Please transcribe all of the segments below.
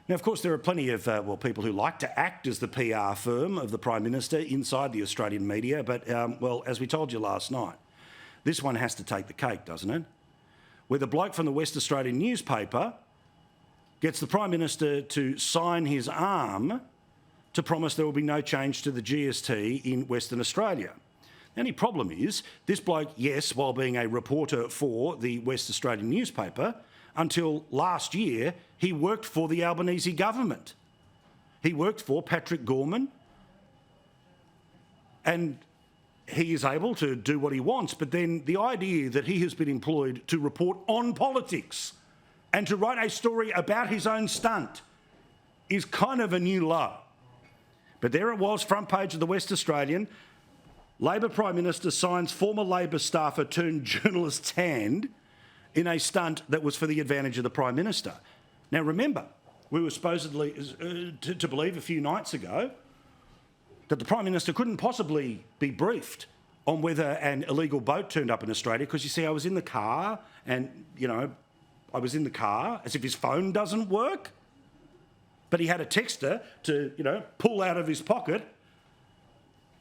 Now, of course, there are plenty of, people who like to act as the PR firm of the Prime Minister inside the Australian media, but, as we told you last night, this one has to take the cake, doesn't it? Where the bloke from the West Australian newspaper gets the Prime Minister to sign his arm to promise there will be no change to the GST in Western Australia. The only problem is, this bloke, yes, while being a reporter for the West Australian newspaper, until last year, he worked for the Albanese government. He worked for Patrick Gorman, and he is able to do what he wants, but then the idea that he has been employed to report on politics and to write a story about his own stunt is kind of a new low. But there it was, front page of the West Australian. Labor Prime Minister signs former Labor staffer turned journalist's hand in a stunt that was for the advantage of the Prime Minister. Now remember, we were supposedly to believe a few nights ago that the Prime Minister couldn't possibly be briefed on whether an illegal boat turned up in Australia, because you see, I was in the car and, I was in the car as if his phone doesn't work. But he had a texter to, pull out of his pocket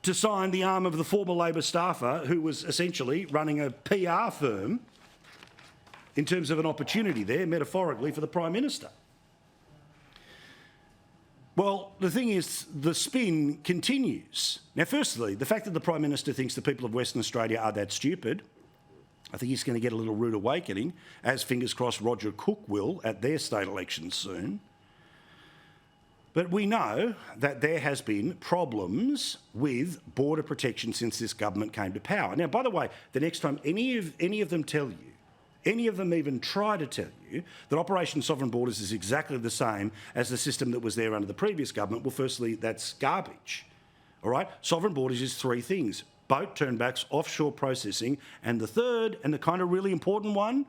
to sign the arm of the former Labor staffer who was essentially running a PR firm in terms of an opportunity there, metaphorically, for the Prime Minister. Well, the thing is, the spin continues. Now, firstly, the fact that the Prime Minister thinks the people of Western Australia are that stupid, I think he's going to get a little rude awakening, as fingers crossed Roger Cook will at their state elections soon. But we know that there has been problems with border protection since this government came to power. Now, by the way, the next time any of them tell you, any of them even try to tell you that Operation Sovereign Borders is exactly the same as the system that was there under the previous government, well, firstly, that's garbage. All right? Sovereign Borders is three things: boat turnbacks, offshore processing, and the third, and the kind of really important one,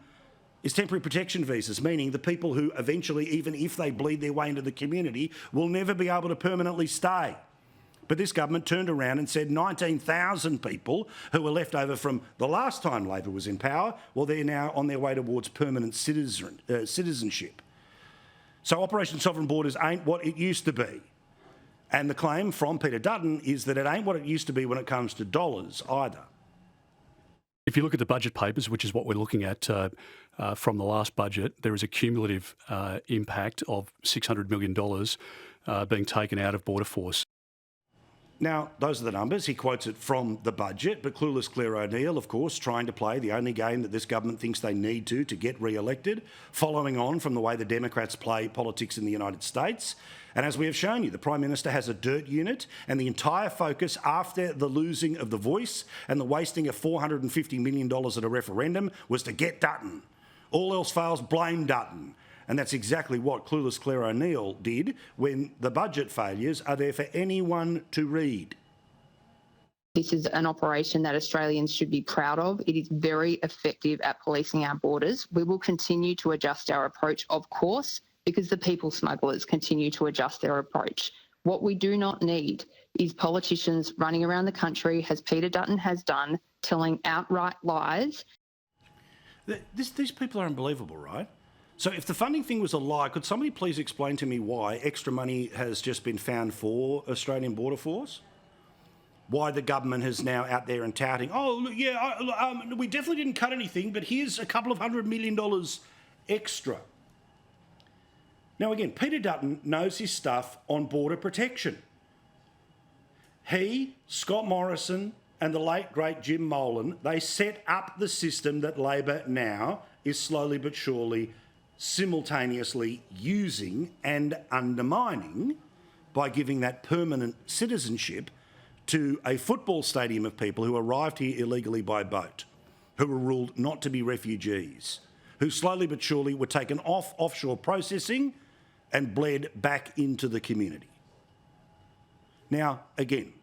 is temporary protection visas, meaning the people who eventually, even if they bleed their way into the community, will never be able to permanently stay. But this government turned around and said 19,000 people who were left over from the last time Labor was in power, well, they're now on their way towards permanent citizenship. So Operation Sovereign Borders ain't what it used to be. And the claim from Peter Dutton is that it ain't what it used to be when it comes to dollars either. If you look at the budget papers, which is what we're looking at from the last budget, there is a cumulative impact of $600 million being taken out of Border Force. Now, those are the numbers. He quotes it from the budget, but clueless Claire O'Neill, of course, trying to play the only game that this government thinks they need to get re-elected, following on from the way the Democrats play politics in the United States. And as we have shown you, the Prime Minister has a dirt unit, and the entire focus after the losing of the voice and the wasting of $450 million at a referendum was to get Dutton. All else fails, blame Dutton. And that's exactly what clueless Claire O'Neill did when the budget failures are there for anyone to read. This is an operation that Australians should be proud of. It is very effective at policing our borders. We will continue to adjust our approach, of course, because the people smugglers continue to adjust their approach. What we do not need is politicians running around the country, as Peter Dutton has done, telling outright lies. These people are unbelievable, right? So if the funding thing was a lie, could somebody please explain to me why extra money has just been found for Australian Border Force? Why the government is now out there and touting, oh, look, yeah, we definitely didn't cut anything, but here's a couple of $100 million extra. Now, again, Peter Dutton knows his stuff on border protection. He, Scott Morrison, and the late, great Jim Molan, they set up the system that Labor now is slowly but surely simultaneously using and undermining by giving that permanent citizenship to a football stadium of people who arrived here illegally by boat, who were ruled not to be refugees, who slowly but surely were taken off offshore processing and bled back into the community. Now, again,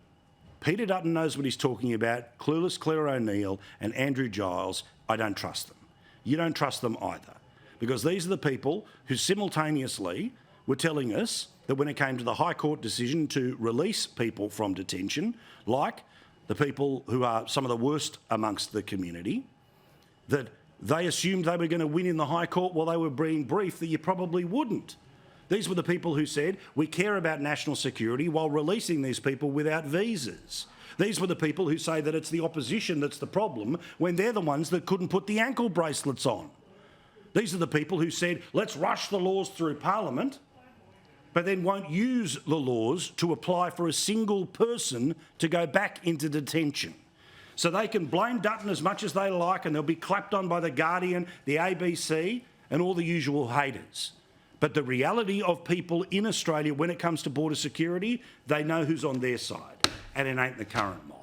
Peter Dutton knows what he's talking about. Clueless Claire O'Neill and Andrew Giles, I don't trust them. You don't trust them either, because these are the people who simultaneously were telling us that when it came to the High Court decision to release people from detention, like the people who are some of the worst amongst the community, that they assumed they were going to win in the High Court while they were being briefed that you probably wouldn't. These were the people who said, we care about national security while releasing these people without visas. These were the people who say that it's the opposition that's the problem when they're the ones that couldn't put the ankle bracelets on. These are the people who said, let's rush the laws through Parliament, but then won't use the laws to apply for a single person to go back into detention. So they can blame Dutton as much as they like and they'll be clapped on by The Guardian, the ABC and all the usual haters. But the reality of people in Australia when it comes to border security, they know who's on their side, and it ain't the current mob.